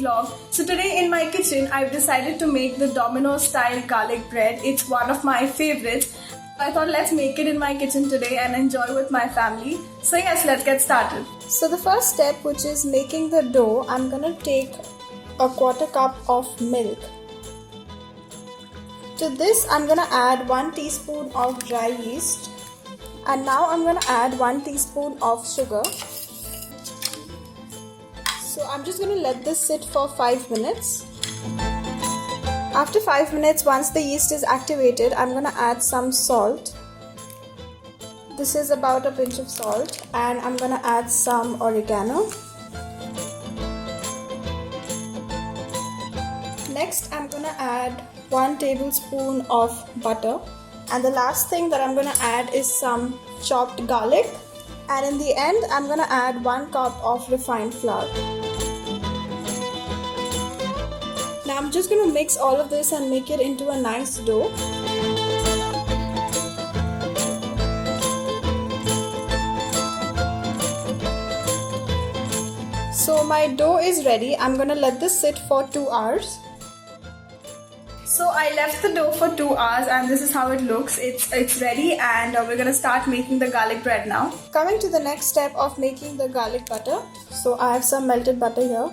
vlog. So today in my kitchen I've decided to make the Domino's style garlic bread. It's one of my favorites. I thought let's make it in my kitchen today and enjoy with my family. So yes, let's get started. So the first step, which is making the dough, I'm gonna take a 1/4 cup of milk. To this I'm gonna add 1 teaspoon of dry yeast. And now I'm going to add 1 teaspoon of sugar. So I'm just going to let this sit for 5 minutes. After 5 minutes, once the yeast is activated, I'm going to add some salt. This is about a pinch of salt, and I'm going to add some oregano. Next, I'm going to add 1 tablespoon of butter. And the last thing that I'm going to add is some chopped garlic. And in the end, I'm going to add 1 cup of refined flour. Now I'm just going to mix all of this and make it into a nice dough. So my dough is ready. I'm going to let this sit for 2 hours. So I left the dough for 2 hours and this is how it looks. It's ready, and we're gonna start making the garlic bread now. Coming to the next step of making the garlic butter. So I have some melted butter here.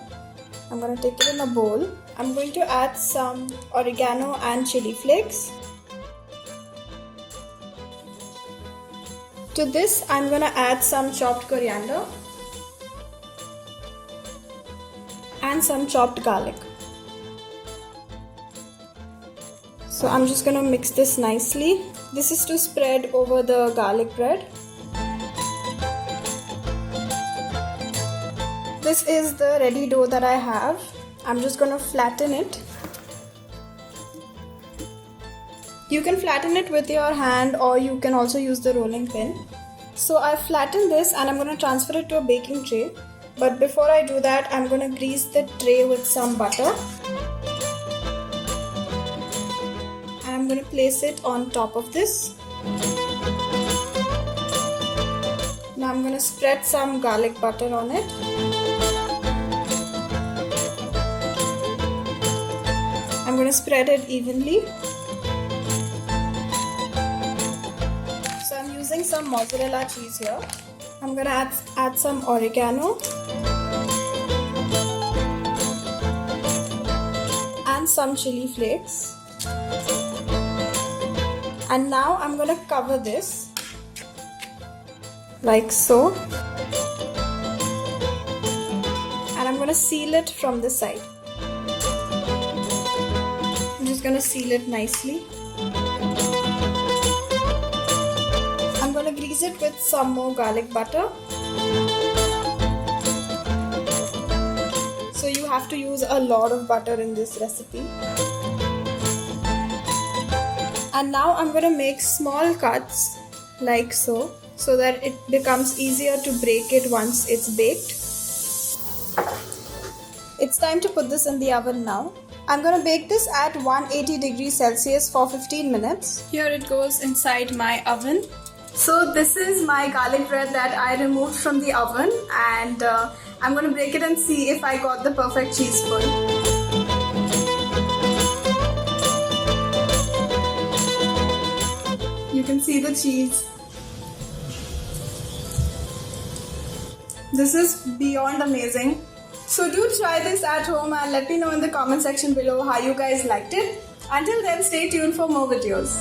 I'm gonna take it in a bowl. I'm going to add some oregano and chili flakes. To this I'm gonna add some chopped coriander and some chopped garlic. So I'm just going to mix this nicely. This is to spread over the garlic bread. This is the ready dough that I have. I'm just going to flatten it. You can flatten it with your hand, or you can also use the rolling pin. So I've flattened this and I'm going to transfer it to a baking tray. But before I do that, I'm going to grease the tray with some butter. I'm going to place it on top of this. Now I'm going to spread some garlic butter on it. I'm going to spread it evenly. So I'm using some mozzarella cheese here. I'm going to add some oregano and some chili flakes. And now I'm going to cover this like so, and I'm going to seal it from the side. I'm just going to seal it nicely. I'm going to grease it with some more garlic butter. So you have to use a lot of butter in this recipe. And now I'm going to make small cuts like so that it becomes easier to break it once it's baked. It's time to put this in the oven now. I'm going to bake this at 180 degrees Celsius for 15 minutes. Here it goes inside my oven. So this is my garlic bread that I removed from the oven, and I'm going to break it and see if I got the perfect cheese pull. You can see the cheese. This is beyond amazing. So do try this at home and let me know in the comment section below how you guys liked it. Until then, stay tuned for more videos.